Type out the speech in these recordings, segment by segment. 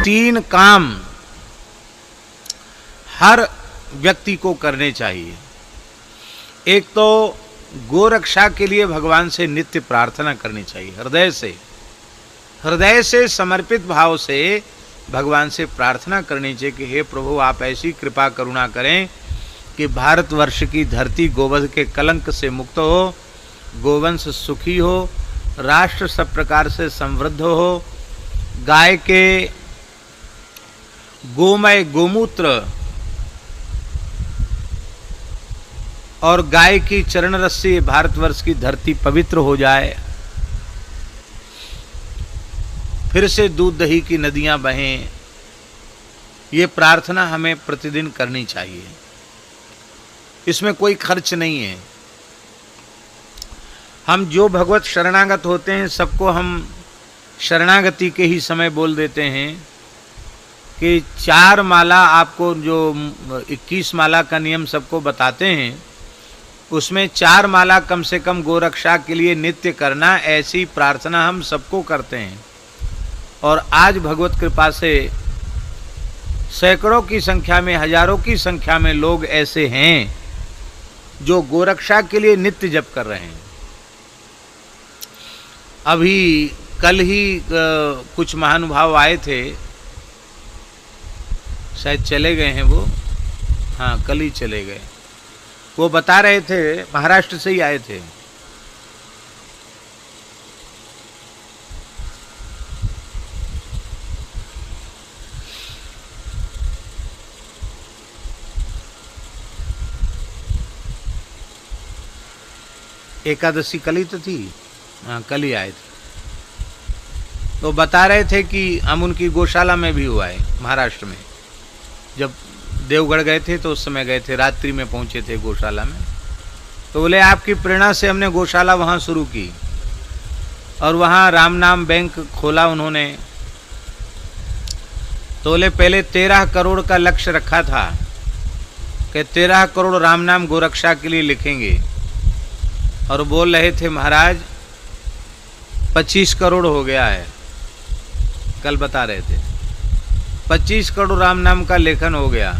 3 काम हर व्यक्ति को करने चाहिए। एक तो गोरक्षा के लिए भगवान से नित्य प्रार्थना करनी चाहिए, हृदय से समर्पित भाव से भगवान से प्रार्थना करनी चाहिए कि हे प्रभु, आप ऐसी कृपा करुणा करें कि भारतवर्ष की धरती गोवध के कलंक से मुक्त हो, गोवंश सुखी हो, राष्ट्र सब प्रकार से समृद्ध हो, गाय के गोमय गोमूत्र और गाय की चरण रस से भारतवर्ष की धरती पवित्र हो जाए, फिर से दूध दही की नदियां बहें। ये प्रार्थना हमें प्रतिदिन करनी चाहिए। इसमें कोई खर्च नहीं है। हम जो भगवत शरणागत होते हैं सबको हम शरणागति के ही समय बोल देते हैं कि 4 माला, आपको जो 21 माला का नियम सबको बताते हैं, उसमें 4 माला कम से कम गोरक्षा के लिए नित्य करना, ऐसी प्रार्थना हम सबको करते हैं। और आज भगवत कृपा से सैकड़ों की संख्या में, हजारों की संख्या में लोग ऐसे हैं जो गोरक्षा के लिए नित्य जप कर रहे हैं। अभी कल ही कुछ महानुभाव आए थे, शायद चले गए हैं वो, हाँ कल ही चले गए। वो बता रहे थे, महाराष्ट्र से ही आए थे, एकादशी कल ही तो थी, हाँ कल ही आए थे। तो बता रहे थे कि हम उनकी गौशाला में भी हुआ है महाराष्ट्र में। जब देवगढ़ गए थे तो उस समय गए थे, रात्रि में पहुंचे थे गौशाला में। तो बोले आपकी प्रेरणा से हमने गौशाला वहाँ शुरू की और वहाँ राम नाम बैंक खोला उन्होंने। तो बोले पहले 13 करोड़ का लक्ष्य रखा था कि 13 करोड़ राम नाम गोरक्षा के लिए लिखेंगे, और बोल रहे थे महाराज 25 करोड़ हो गया है। कल बता रहे थे 25 करोड़ राम नाम का लेखन हो गया।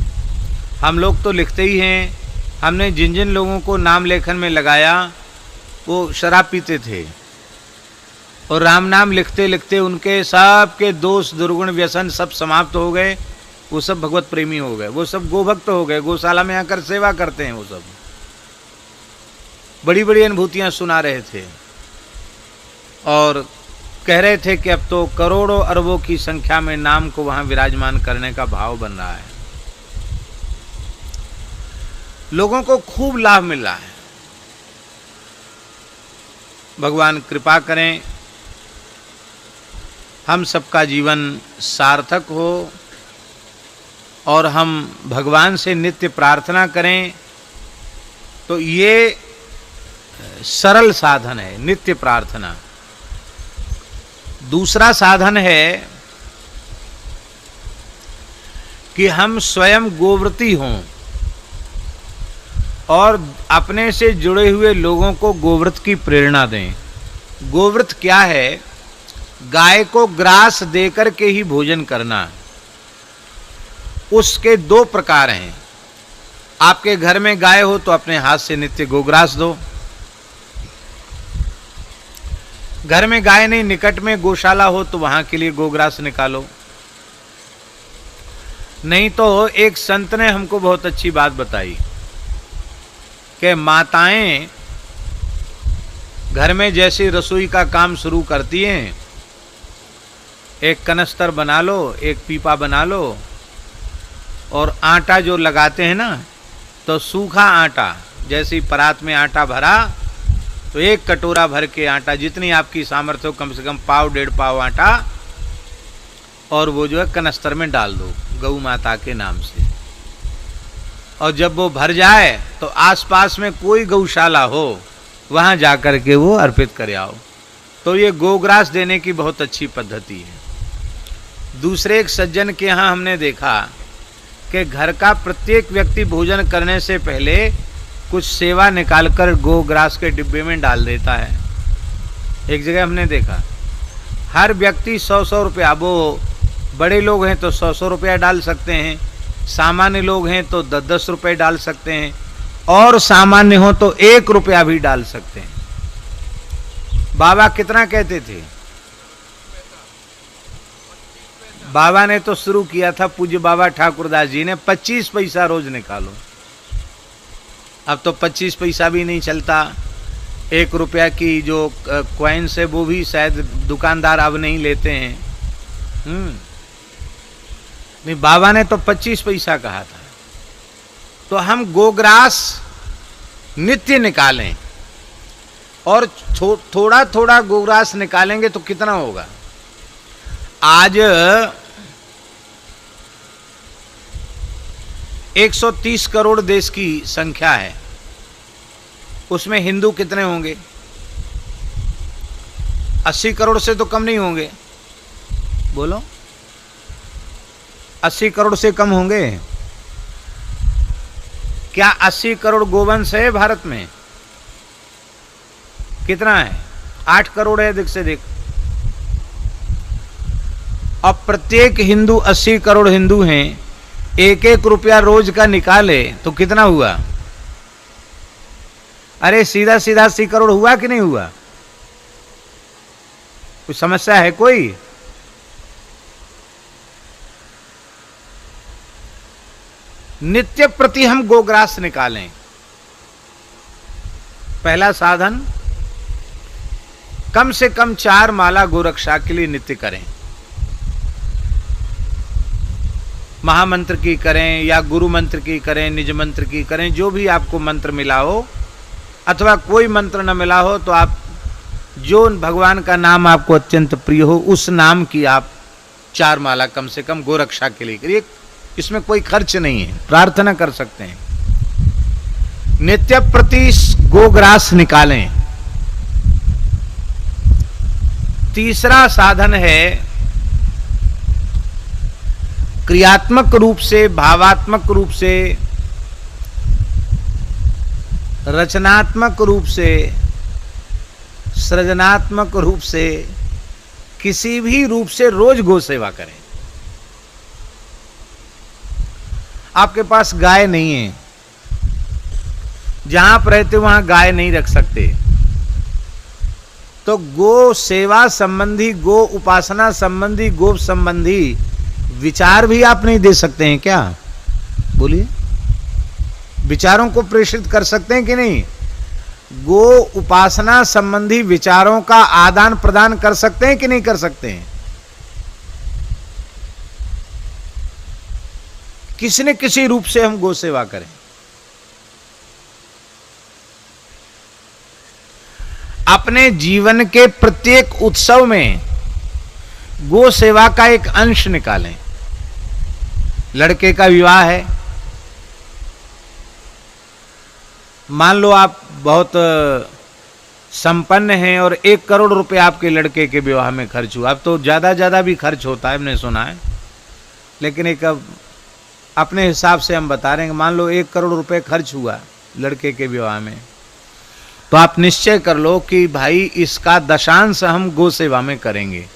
हम लोग तो लिखते ही हैं। हमने जिन जिन लोगों को नाम लेखन में लगाया वो शराब पीते थे, और राम नाम लिखते लिखते उनके सब के दोष दुर्गुण व्यसन सब समाप्त हो गए। वो सब भगवत प्रेमी हो गए, वो सब गोभक्त हो गए, गौशाला में आकर सेवा करते हैं। वो सब बड़ी बड़ी अनुभूतियाँ सुना रहे थे और कह रहे थे कि अब तो करोड़ों अरबों की संख्या में नाम को वहाँ विराजमान करने का भाव बन रहा है। लोगों को खूब लाभ मिल रहा है। भगवान कृपा करें, हम सबका जीवन सार्थक हो और हम भगवान से नित्य प्रार्थना करें। तो ये सरल साधन है नित्य प्रार्थना। दूसरा साधन है कि हम स्वयं गोव्रती हों और अपने से जुड़े हुए लोगों को गोव्रत की प्रेरणा दें। गोव्रत क्या है? गाय को ग्रास देकर के ही भोजन करना। उसके 2 प्रकार हैं। आपके घर में गाय हो तो अपने हाथ से नित्य गोग्रास दो। घर में गाय नहीं, निकट में गौशाला हो तो वहां के लिए गोग्रास निकालो। नहीं तो एक संत ने हमको बहुत अच्छी बात बताई कि माताएं घर में जैसे रसोई का काम शुरू करती हैं, एक कनस्तर बना लो, एक पीपा बना लो, और आटा जो लगाते हैं ना, तो सूखा आटा, जैसे परात में आटा भरा तो 1 कटोरा भर के आटा, जितनी आपकी सामर्थ्य हो, कम से कम पाव 1.5 पाव आटा, और वो जो है कनस्तर में डाल दो गौ माता के नाम से। और जब वो भर जाए तो आसपास में कोई गौशाला हो वहाँ जाकर के वो अर्पित कर आओ। तो ये गोग्रास देने की बहुत अच्छी पद्धति है। दूसरे एक सज्जन के यहाँ हमने देखा कि घर का प्रत्येक व्यक्ति भोजन करने से पहले कुछ सेवा निकालकर गोग्रास के डिब्बे में डाल देता है। एक जगह हमने देखा हर व्यक्ति 100-100 रुपया, वो बड़े लोग हैं तो 100-100 रुपया डाल सकते हैं, सामान्य लोग हैं तो 10-10 रुपये डाल सकते हैं, और सामान्य हो तो 1 रुपया भी डाल सकते हैं। बाबा कितना कहते थे? बाबा ने तो शुरू किया था, पूज्य बाबा ठाकुरदास जी ने 25 पैसा रोज निकालो। अब तो 25 पैसा भी नहीं चलता। 1 रुपया की जो कॉइन्स है वो भी शायद दुकानदार अब नहीं लेते हैं। नहीं, बाबा ने तो 25 पैसा कहा था। तो हम गोग्रास नित्य निकालें, और थोड़ा थोड़ा गोग्रास निकालेंगे तो कितना होगा? आज 130 करोड़ देश की संख्या है, उसमें हिंदू कितने होंगे? 80 करोड़ से तो कम नहीं होंगे। बोलो, 80 करोड़ से कम होंगे क्या? 80 करोड़ गोवंश है भारत में? कितना है? 8 करोड़ है अधिक से अधिक। अब प्रत्येक हिंदू 80 करोड़ हिंदू हैं, 1-1 रुपया रोज का निकाले तो कितना हुआ? अरे सीधा सीधा 80 करोड़ हुआ कि नहीं हुआ? कोई समस्या है कोई? नित्य प्रति हम गोग्रास निकालें। पहला साधन, कम से कम 4 माला गोरक्षा के लिए नित्य करें। महामंत्र की करें या गुरु मंत्र की करें, निज मंत्र की करें, जो भी आपको मंत्र मिला हो, अथवा कोई मंत्र न मिला हो तो आप जो भगवान का नाम आपको अत्यंत प्रिय हो उस नाम की आप 4 माला कम से कम गोरक्षा के लिए करिए। इसमें कोई खर्च नहीं है, प्रार्थना कर सकते हैं। नित्य प्रति गोग्रास निकालें। तीसरा साधन है क्रियात्मक रूप से, भावात्मक रूप से, रचनात्मक रूप से, सृजनात्मक रूप से, किसी भी रूप से रोज गौ सेवा करें। आपके पास गाय नहीं है, जहां आप रहते वहां गाय नहीं रख सकते, तो गो सेवा संबंधी, गो उपासना संबंधी, गो संबंधी विचार भी आप नहीं दे सकते हैं क्या? बोलिए, विचारों को प्रेषित कर सकते हैं कि नहीं? गो उपासना संबंधी विचारों का आदान प्रदान कर सकते हैं कि नहीं कर सकते हैं? किसी न किसी रूप से हम गो सेवा करें। अपने जीवन के प्रत्येक उत्सव में गो सेवा का एक अंश निकालें। लड़के का विवाह है, मान लो आप बहुत संपन्न हैं और 1 करोड़ रुपए आपके लड़के के विवाह में खर्च हुआ। अब तो ज्यादा भी खर्च होता है, हमने सुना है, लेकिन एक अपने हिसाब से हम बता रहे हैं। मान लो 1 करोड़ रुपए खर्च हुआ लड़के के विवाह में, तो आप निश्चय कर लो कि भाई इसका दशांश हम गो सेवा में करेंगे।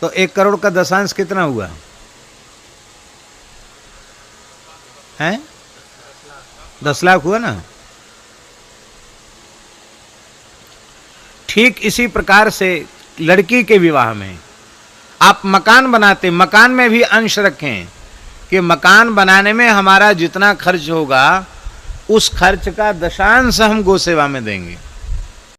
तो 1 करोड़ का दशांश कितना हुआ है? 10 लाख हुआ ना। ठीक इसी प्रकार से लड़की के विवाह में आप मकान बनाते, मकान में भी अंश रखें कि मकान बनाने में हमारा जितना खर्च होगा उस खर्च का दशांश हम गो सेवा में देंगे।